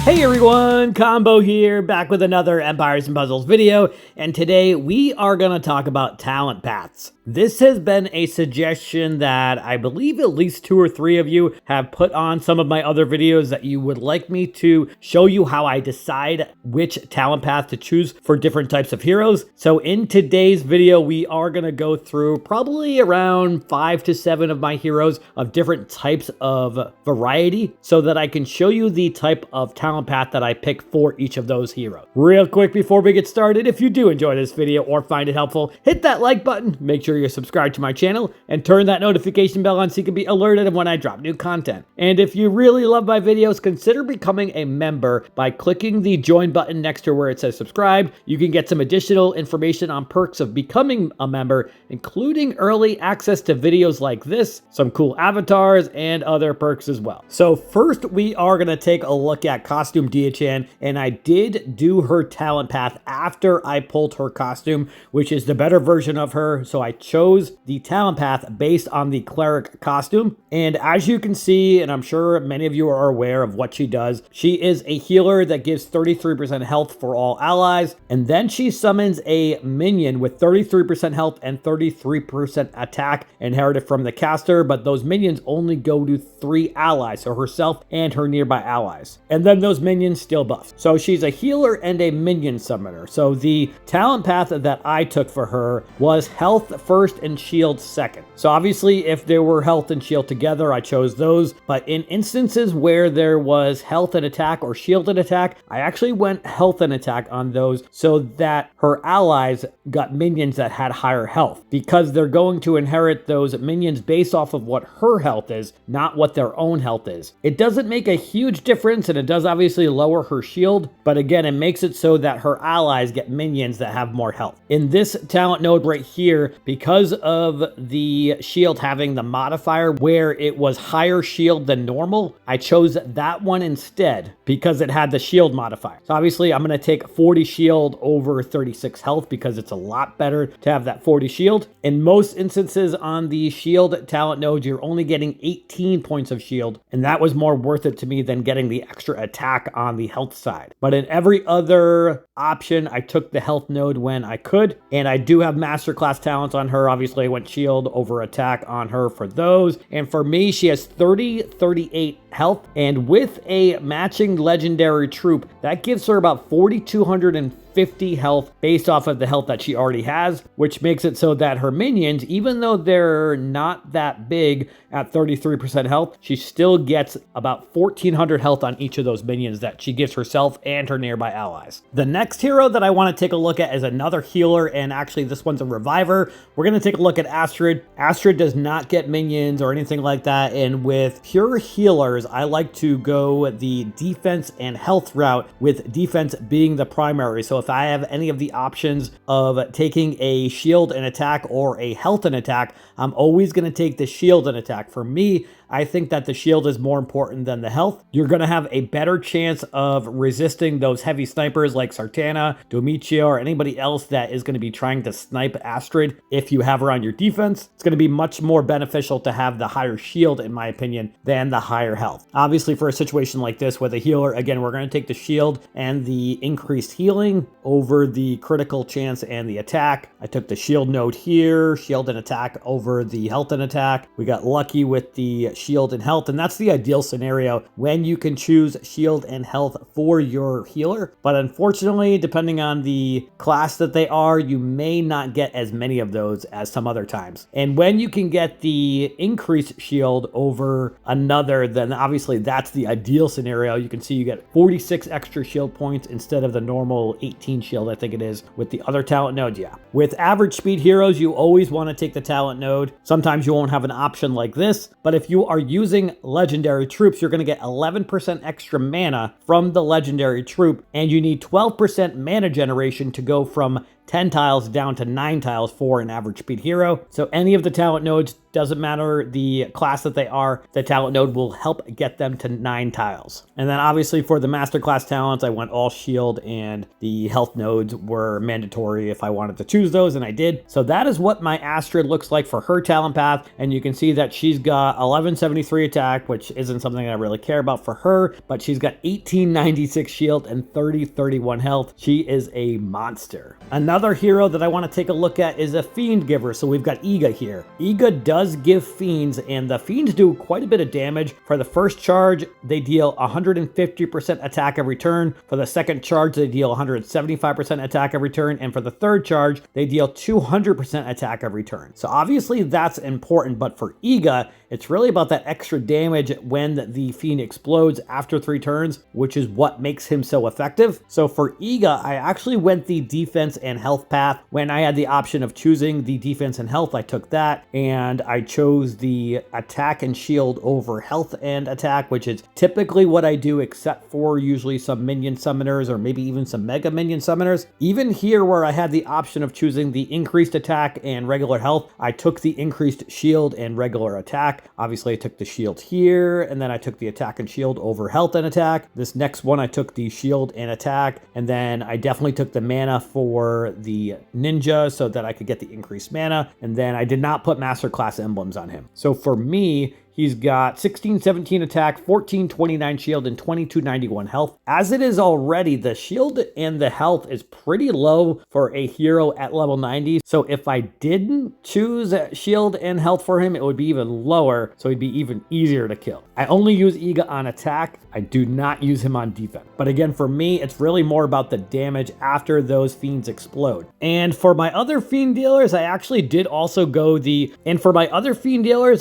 Hey everyone, Combo here, back with another Empires and Puzzles video, and today we are going to talk about talent paths. This has been a suggestion that I believe at least 2 or 3 of you have put on some of my other videos that you would like me to show you how I decide which talent path to choose for different types of heroes. So in today's video, we are going to go through probably around 5 to 7 of my heroes of different types of variety so that I can show you the type of talent path that I pick for each of those heroes. Real quick before we get started, if you do enjoy this video or find it helpful, hit that like button, make sure you're subscribed to my channel, and turn that notification bell on so you can be alerted of when I drop new content. And if you really love my videos, consider becoming a member by clicking the join button next to where it says subscribe. You can get some additional information on perks of becoming a member, including early access to videos like this, some cool avatars, and other perks as well. So first we are going to take a look at costume Diachan, and I did do her talent path after I pulled her costume, which is the better version of her, so I chose the talent path based on the cleric costume. And as you can see, and I'm sure many of you are aware of what she does, she is a healer that gives 33% health for all allies, and then she summons a minion with 33% health and 33% attack inherited from the caster, but those minions only go to 3 allies, so herself and her nearby allies. And then those minions still buff. So she's a healer and a minion summoner. So the talent path that I took for her was health first and shield second. So obviously if there were health and shield together, I chose those. But in instances where there was health and attack or shield and attack, I actually went health and attack on those so that her allies got minions that had higher health, because they're going to inherit those minions based off of what her health is, not what their own health is. It doesn't make a huge difference, and it does obviously lower her shield, but again, it makes it so that her allies get minions that have more health. In this talent node right here, because of the shield having the modifier where it was higher shield than normal, I chose that one instead because it had the shield modifier. So obviously I'm going to take 40 shield over 36 health because it's a lot better to have that 40 shield. In most instances on the shield talent node, you're only getting 18 points of shield, and that was more worth it to me than getting the extra attack on the health side. But in every other option, I took the health node when I could, and I do have masterclass talents on her. Obviously I went shield over attack on her for those, and for me she has 38 health, and with a matching legendary troop that gives her about 4,250 health based off of the health that she already has, which makes it so that her minions, even though they're not that big at 33% health, she still gets about 1,400 health on each of those minions that she gives herself and her nearby allies. The next hero that I want to take a look at is another healer, and actually this one's a reviver. We're going to take a look at Astrid. Astrid does not get minions or anything like that, and with pure healers, I like to go the defense and health route, with defense being the primary. So if I have any of the options of taking a shield and attack or a health and attack, I'm always going to take the shield and attack. For me, I think that the shield is more important than the health. You're going to have a better chance of resisting those heavy snipers like Sartana, Domitia, or anybody else that is going to be trying to snipe Astrid if you have her on your defense. It's going to be much more beneficial to have the higher shield, in my opinion, than the higher health. Obviously, for a situation like this with a healer, again, we're going to take the shield and the increased healing over the critical chance and the attack. I took the shield node here, shield and attack over the health and attack. We got lucky with the shield and health, and that's the ideal scenario when you can choose shield and health for your healer. But unfortunately, depending on the class that they are, you may not get as many of those as some other times. And when you can get the increased shield over another, then obviously that's the ideal scenario. You can see you get 46 extra shield points instead of the normal 18 shield, I think it is, with the other talent nodes. Yeah, with average speed heroes, you always want to take the talent node. Sometimes you won't have an option like this, but if you are using legendary troops, you're going to get 11% extra mana from the legendary troop, and you need 12% mana generation to go from 10 tiles down to 9 tiles for an average speed hero. So any of the talent nodes, doesn't matter the class that they are, the talent node will help get them to 9 tiles. And then obviously for the masterclass talents, I went all shield, and the health nodes were mandatory if I wanted to choose those, and I did. So that is what my Astrid looks like for her talent path. And you can see that she's got 1173 attack, which isn't something I really care about for her, but she's got 1896 shield and 3031 health. She is a monster. Another hero that I want to take a look at is a Fiend Giver. So we've got Iga here. Iga does give Fiends, and the Fiends do quite a bit of damage. For the first charge, they deal 150% attack every turn. For the second charge, they deal 175% attack every turn. And for the third charge, they deal 200% attack every turn. So obviously that's important, but for Iga, it's really about that extra damage when the Fiend explodes after 3 turns, which is what makes him so effective. So for Iga, I actually went the defense and health path. When I had the option of choosing the defense and health, I took that, and I chose the attack and shield over health and attack, which is typically what I do, except for usually some minion summoners or maybe even some mega minion summoners. Even here where I had the option of choosing the increased attack and regular health, I took the increased shield and regular attack. Obviously I took the shield here, and then I took the attack and shield over health and attack. This next one I took the shield and attack, and then I definitely took the mana for the ninja so that I could get the increased mana, and then I did not put master class emblems on him. So for me, he's got 1617 attack, 1429 shield, and 2291 health. As it is already, the shield and the health is pretty low for a hero at level 90. So if I didn't choose shield and health for him, it would be even lower, so he'd be even easier to kill. I only use Iga on attack. I do not use him on defense. But again, for me, it's really more about the damage after those fiends explode. And for my other fiend dealers, I actually did also go I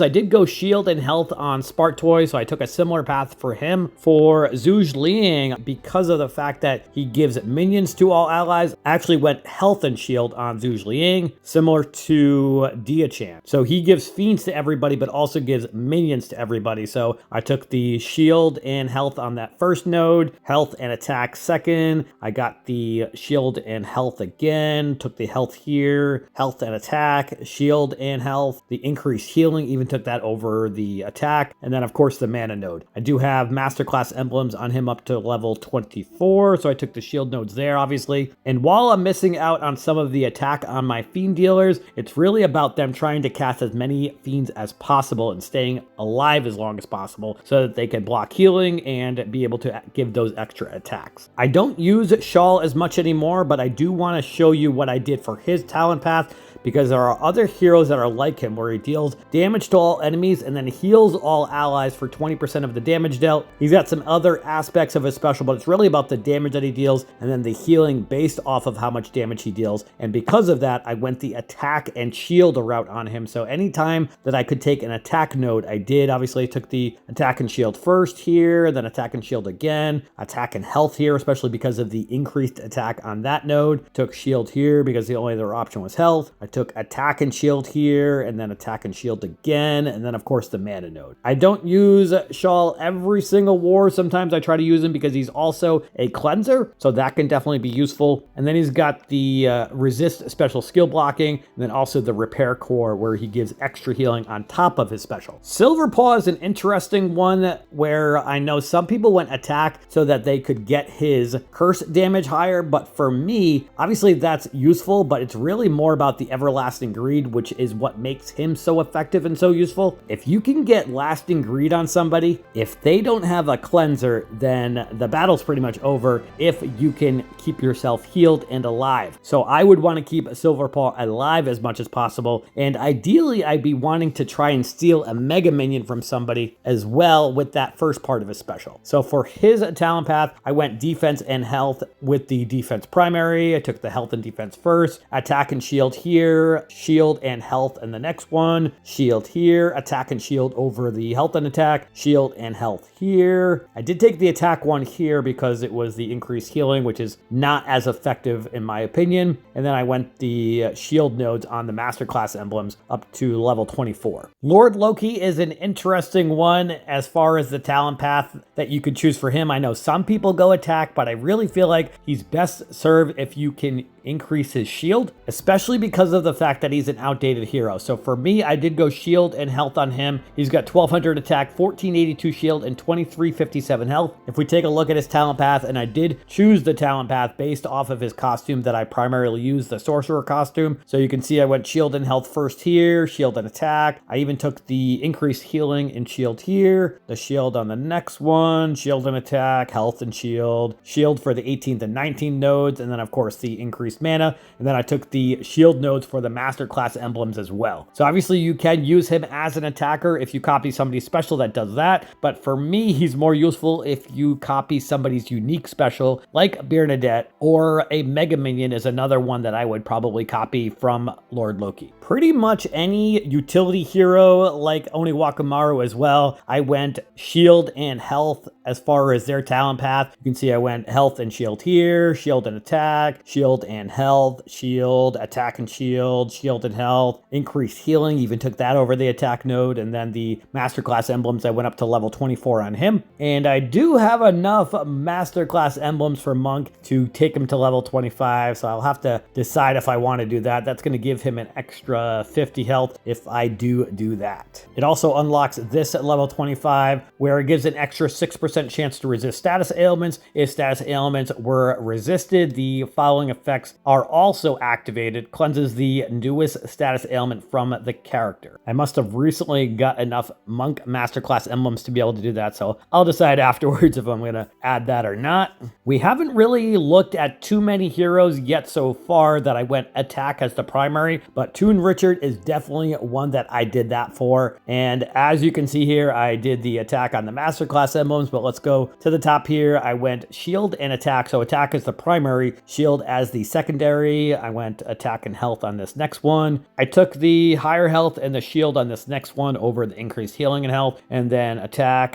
did go shield and health on Spartoy, so I took a similar path for him. For Zhuge Liang, because of the fact that he gives minions to all allies, I actually went health and shield on Zhuge Liang, similar to Diachan. So he gives fiends to everybody, but also gives minions to everybody. So I took the shield and health on that first node, health and attack second. I got the shield and health again, took the health here, health and attack, shield and health. The increased healing, even took that over the attack, and then of course the mana node. I do have masterclass emblems on him up to level 24, so I took the shield nodes there, obviously. And while I'm missing out on some of the attack on my fiend dealers, it's really about them trying to cast as many fiends as possible and staying alive as long as possible so that they can block healing and be able to give those extra attacks. I don't use Shawl as much anymore, but I do want to show you what I did for his talent path, because there are other heroes that are like him where he deals damage to all enemies and then heals all allies for 20% of the damage dealt. He's got some other aspects of his special, but it's really about the damage that he deals and then the healing based off of how much damage he deals. And because of that, I went the attack and shield route on him. So anytime that I could take an attack node, I did. Obviously, I took the attack and shield first here, then attack and shield again, attack and health here, especially because of the increased attack on that node. Took shield here because the only other option was health. I took attack and shield here, and then attack and shield again, and then of course the mana node. I don't use Shawl every single war. Sometimes I try to use him because he's also a cleanser, so that can definitely be useful. And then he's got the resist special skill blocking, and then also the repair core where he gives extra healing on top of his special. Silver Paw is an interesting one where I know some people went attack so that they could get his curse damage higher, but for me, obviously that's useful, but it's really more about the everlasting greed, which is what makes him so effective and so useful. If you can get lasting greed on somebody, if they don't have a cleanser, then the battle's pretty much over if you can keep yourself healed and alive. So I would want to keep Silver Paw alive as much as possible, and ideally I'd be wanting to try and steal a mega minion from somebody as well with that first part of his special. So for his talent path, I went defense and health with the defense primary. I took the health and defense first, attack and shield here, shield and health and the next one, shield here, attack and shield over the health and attack, shield and health here. I did take the attack one here because it was the increased healing, which is not as effective in my opinion. And then I went the shield nodes on the masterclass emblems up to level 24. Lord Loki is an interesting one as far as the talent path that you could choose for him. I know some people go attack, but I really feel like he's best served if you can increase his shield, especially because of the fact that he's an outdated hero. So for me, I did go shield and health on him. He's got 1200 attack, 1482 shield, and 2357 health. If we take a look at his talent path, and I did choose the talent path based off of his costume that I primarily use, the sorcerer costume. So you can see I went shield and health first here, shield and attack. I even took the increased healing and shield here, the shield on the next one, shield and attack, health and shield for the 18th and 19th nodes, and then of course the increased mana. And then I took the shield nodes for the master class emblems as well. So obviously you can use him as an attacker if you copy somebody's special that does that, but for me he's more useful if you copy somebody's unique special like Bernadette, or a mega minion is another one that I would probably copy from Lord Loki. Pretty much any utility hero like Oni Wakamaru as well, I went shield and health as far as their talent path. You can see I went health and shield here, shield and attack, shield and health, shield, attack and shield and health, increased healing, even took that over the attack node, and then the masterclass emblems, I went up to level 24 on him. And I do have enough masterclass emblems for Monk to take him to level 25, so I'll have to decide if I want to do that. That's going to give him an extra 50 health if I do that. It also unlocks this at level 25, where it gives an extra 6% chance to resist status ailments. If status ailments were resisted, the following effects are also activated. Cleanses the newest status ailment from the character. I must have recently got enough Monk Masterclass emblems to be able to do that, so I'll decide afterwards if I'm going to add that or not. We haven't really looked at too many heroes yet so far that I went attack as the primary, but Toon Richard is definitely one that I did that for. And as you can see here, I did the attack on the masterclass emblems, but let's go to the top here. I went shield and attack. So attack is the primary, shield as the secondary. I went attack and health on this next one. I took the higher health and the shield on this next one over the increased healing and health, and then attack,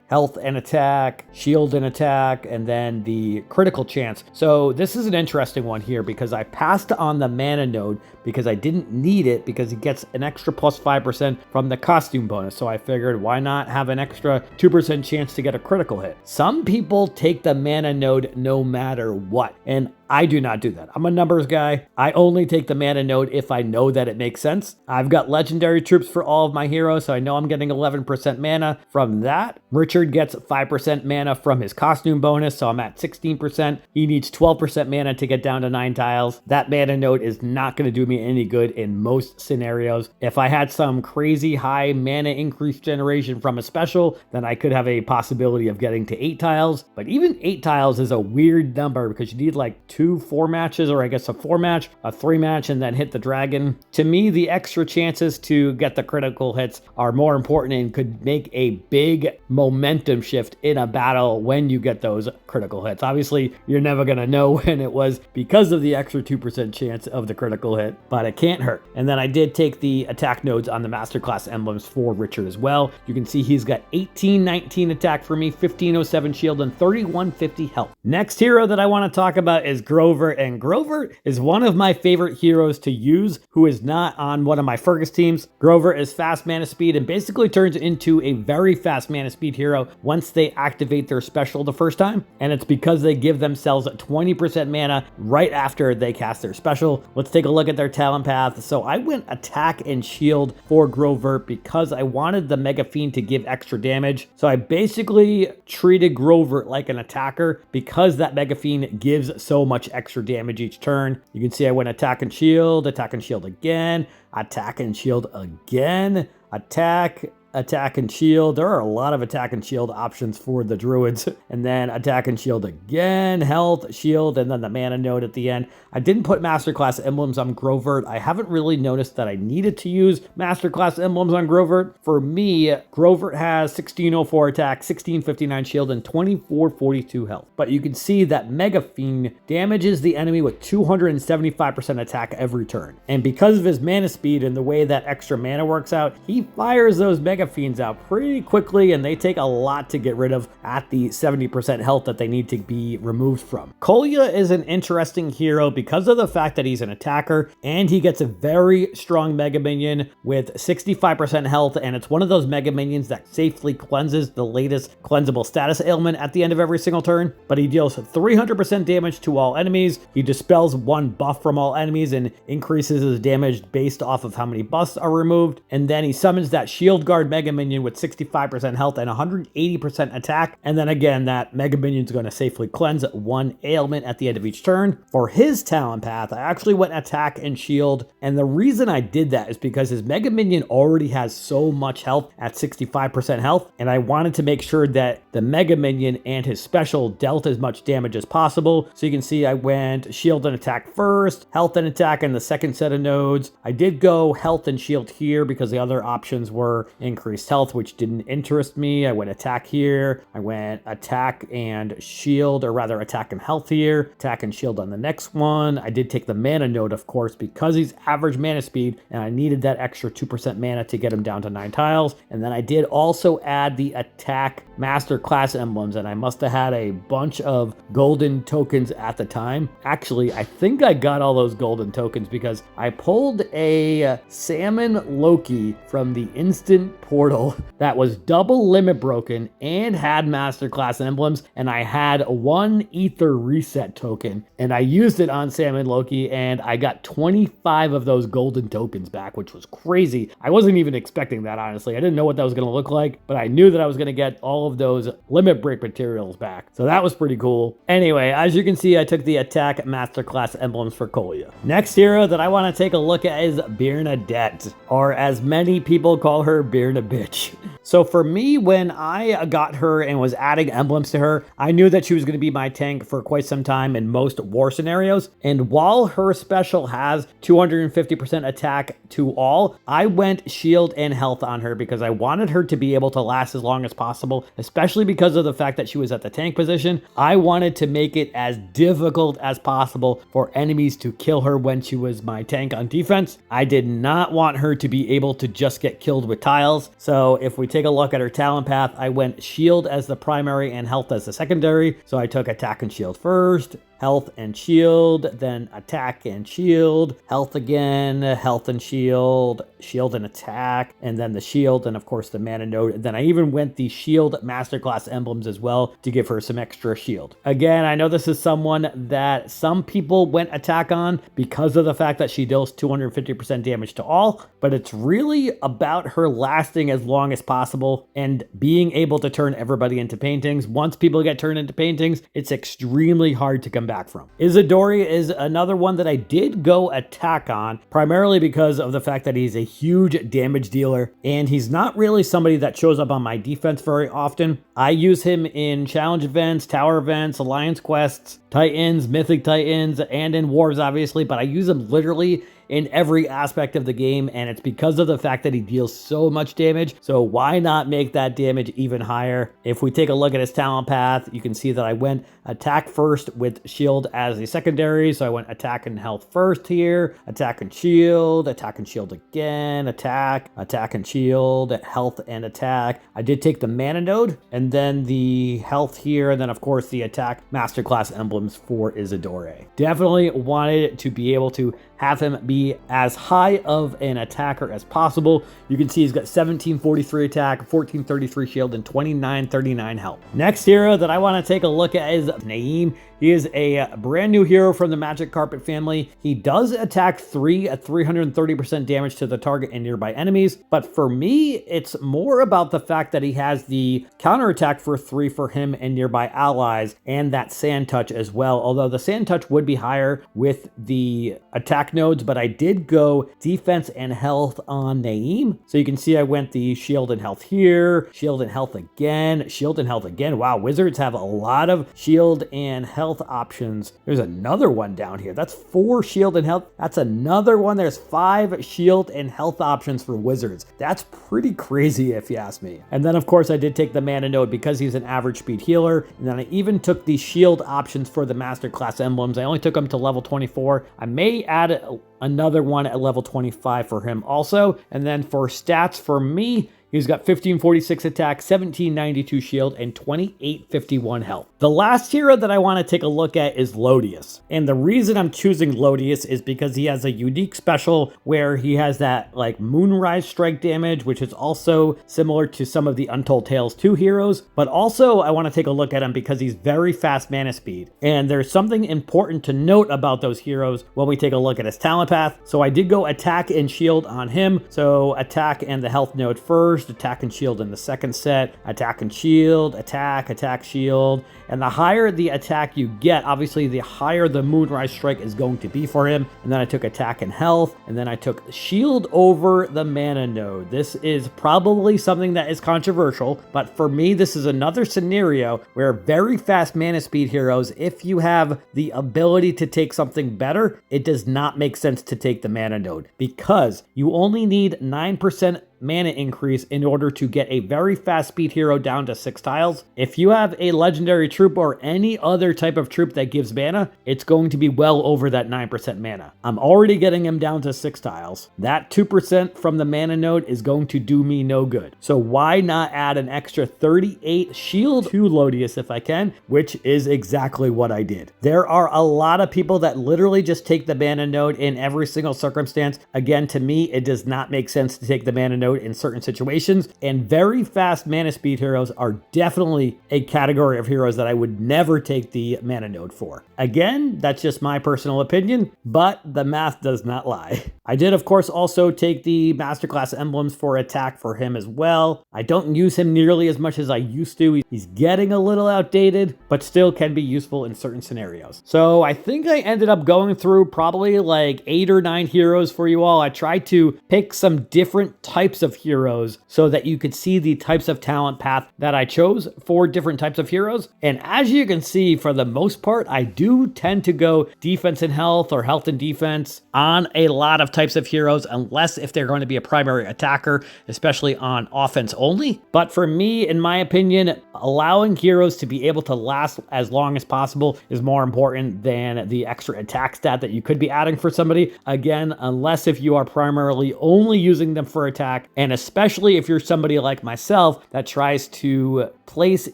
health and attack, shield and attack, and then the critical chance. So this is an interesting one here because I passed on the mana node because I didn't need it, because it gets an extra plus 5% from the costume bonus. So I figured, why not have an extra 2% chance to get a critical hit? Some people take the mana node no matter what, and I do not do that. I'm a numbers guy. I only take the mana node if I know that it makes sense. I've got legendary troops for all of my heroes, so I know I'm getting 11% mana from that. Richard gets 5% mana from his costume bonus, so I'm at 16%. He needs 12% mana to get down to 9 tiles. That mana node is not going to do me any good in most scenarios. If I had some crazy high mana increase generation from a special, then I could have a possibility of getting to 8 tiles. But even 8 tiles is a weird number because you need like 2 4-matches, or I guess a 4-match, a 3-match, and then hit the dragon. To me, the extra chances to get the critical hits are more important and could make a big momentum shift in a battle when you get those critical hits. Obviously, you're never going to know when it was because of the extra 2% chance of the critical hit, but it can't hurt. And then I did take the attack nodes on the masterclass emblems for Richard as well. You can see he's got 1819 attack for me, 1507 shield, and 3150 health. Next hero that I want to talk about is Grover, and Grover is one of my favorite heroes to use who is not on one of my Fergus teams. Grover is fast mana speed and basically turns into a very fast mana speed hero once they activate their special the first time, and it's because they give themselves 20% mana right after they cast their special. Let's take a look at their talent path. So I went attack and shield for Grover because I wanted the Mega Fiend to give extra damage. So I basically treated Grover like an attacker because that Mega Fiend gives so much extra damage each turn. You can see I went attack and shield again, attack and shield again, attack and shield. There are a lot of attack and shield options for the druids. And then attack and shield again, health, shield, and then the mana node at the end. I didn't put masterclass emblems on Grover. I haven't really noticed that I needed to use masterclass emblems on Grover. For me, Grover has 1604 attack, 1659 shield, and 2442 health. But you can see that Mega Fiend damages the enemy with 275% attack every turn. And because of his mana speed and the way that extra mana works out, he fires those Mega Mega Fiends out pretty quickly, and they take a lot to get rid of at the 70% health that they need to be removed from. Kolya is an interesting hero because of the fact that he's an attacker, and he gets a very strong Mega Minion with 65% health, and it's one of those Mega Minions that safely cleanses the latest cleansable status ailment at the end of every single turn, but he deals 300% damage to all enemies. He dispels one buff from all enemies and increases his damage based off of how many buffs are removed, and then he summons that Shield Guard Mega Minion with 65% health and 180% attack, and then again that Mega Minion is going to safely cleanse one ailment at the end of each turn. For his talent path, I actually went attack and shield, and the reason I did that is because his Mega Minion already has so much health at 65% health, and I wanted to make sure that the Mega Minion and his special dealt as much damage as possible. So you can see I went shield and attack first, health and attack in the second set of nodes. I did go health and shield here because the other options were increased health, which didn't interest me. I went attack here. I went attack and shield, or rather attack and health here, attack and shield on the next one. I did take the mana node, of course, because he's average mana speed, and I needed that extra 2% mana to get him down to 9 tiles. And then I did also add the attack master class emblems, and I must have had a bunch of golden tokens at the time. Actually, I think I got all those golden tokens because I pulled a salmon Loki from the instant portal that was double limit broken and had masterclass emblems, and I had one ether reset token, and I used it on salmon Loki, and I got 25 of those golden tokens back, which was crazy. I wasn't even expecting that, honestly. I didn't know what that was going to look like, but I knew that I was going to get all of those limit break materials back, so that was pretty cool. Anyway, as you can see, I took the attack masterclass emblems for Kolya. Next hero that I want to take a look at is Bernadette, or as many people call her, Birna Bitch. So for me, when I got her and was adding emblems to her, I knew that she was going to be my tank for quite some time in most war scenarios. And while her special has 250% attack to all, I went shield and health on her because I wanted her to be able to last as long as possible, especially because of the fact that she was at the tank position. I wanted to make it as difficult as possible for enemies to kill her when she was my tank on defense. I did not want her to be able to just get killed with tiles. So if we take a look at her talent path, I went shield as the primary and health as the secondary. So I took attack and shield first, health and shield, then attack and shield, health again, health and shield, shield and attack, and then the shield, and of course the mana node. And then I even went the shield masterclass emblems as well to give her some extra shield. Again, I know this is someone that some people went attack on because of the fact that she deals 250% damage to all, but it's really about her lasting as long as possible and being able to turn everybody into paintings. Once people get turned into paintings, it's extremely hard to come back from. Isidor is another one that I did go attack on, primarily because of the fact that he's a huge damage dealer, and he's not really somebody that shows up on my defense very often. I use him in challenge events, tower events, alliance quests, titans, mythic titans, and in wars obviously, but I use him literally in every aspect of the game, and it's because of the fact that he deals so much damage. So why not make that damage even higher? If we take a look at his talent path, you can see that I went attack first with shield as a secondary. So I went attack and health first here, attack and shield again, attack and shield, health and attack. I did take the mana node and then the health here, and then of course the attack masterclass emblems for Isidor. Definitely wanted to be able to have him be as high of an attacker as possible. You can see he's got 1743 attack, 1433 shield, and 2939 health. Next hero that I want to take a look at is Naim. He is a brand new hero from the Magic Carpet family. He does attack 3 at 330% damage to the target and nearby enemies, but for me, it's more about the fact that he has the counterattack for 3 for him and nearby allies, and that sand touch as well, although the sand touch would be higher with the attack nodes, but I did go defense and health on Naim. So you can see I went the shield and health here, shield and health again, shield and health again. Wow, wizards have a lot of shield and health options. There's another one down here. That's 4 shield and health. That's another one. There's 5 shield and health options for wizards. That's pretty crazy if you ask me. And then of course I did take the mana node because he's an average speed healer. And then I even took the shield options for the masterclass emblems. I only took them to level 24. I may add another one at level 25 for him also. And then for stats for me, He's got 1546 attack, 1792 shield, and 2851 health. The last hero that I want to take a look at is Lodius. And the reason I'm choosing Lodius is because he has a unique special where he has that like Moonrise strike damage, which is also similar to some of the Untold Tales 2 heroes. But also I want to take a look at him because he's very fast mana speed. And there's something important to note about those heroes when we take a look at his talent path. So I did go attack and shield on him. So attack and the health node first, attack and shield in the second set, attack and shield, attack, shield. And the higher the attack you get, obviously the higher the Moonrise Strike is going to be for him. And then I took attack and health, and then I took shield over the mana node. This is probably something that is controversial, but for me, this is another scenario where very fast mana speed heroes, if you have the ability to take something better, it does not make sense to take the mana node because you only need 9% mana increase in order to get a very fast speed hero down to 6 tiles. If you have a legendary troop or any other type of troop that gives mana, it's going to be well over that 9% mana. I'm already getting him down to 6 tiles. That 2% from the mana node is going to do me no good. So why not add an extra 38 shield to Lodius if I can, which is exactly what I did. There are a lot of people that literally just take the mana node in every single circumstance. Again, to me, it does not make sense to take the mana node in certain situations, and very fast mana speed heroes are definitely a category of heroes that I would never take the mana node for. Again, that's just my personal opinion, but the math does not lie. I did, of course, also take the masterclass emblems for attack for him as well. I don't use him nearly as much as I used to. He's getting a little outdated, but still can be useful in certain scenarios. So I think I ended up going through probably like 8 or 9 heroes for you all. I tried to pick some different types of heroes so that you could see the types of talent path that I chose for different types of heroes. And as you can see, for the most part, I do tend to go defense and health or health and defense on a lot of types of heroes, unless if they're going to be a primary attacker, especially on offense only. But for me, in my opinion, allowing heroes to be able to last as long as possible is more important than the extra attack stat that you could be adding for somebody. Again, unless if you are primarily only using them for attack, and especially if you're somebody like myself that tries to place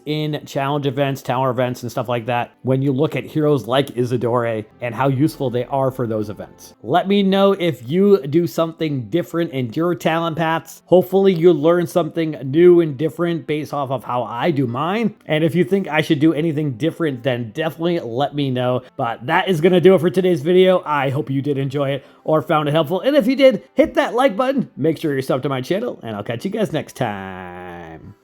in challenge events, tower events, and stuff like that, when you look at heroes like Isidor and how useful they are for those events. Let me know if you do something different in your talent paths. Hopefully you learn something new and different based off of how I do mine. And if you think I should do anything different, then definitely let me know. But that is going to do it for today's video. I hope you did enjoy it or found it helpful. And if you did, hit that like button. Make sure you're subbed to my channel, and I'll catch you guys next time.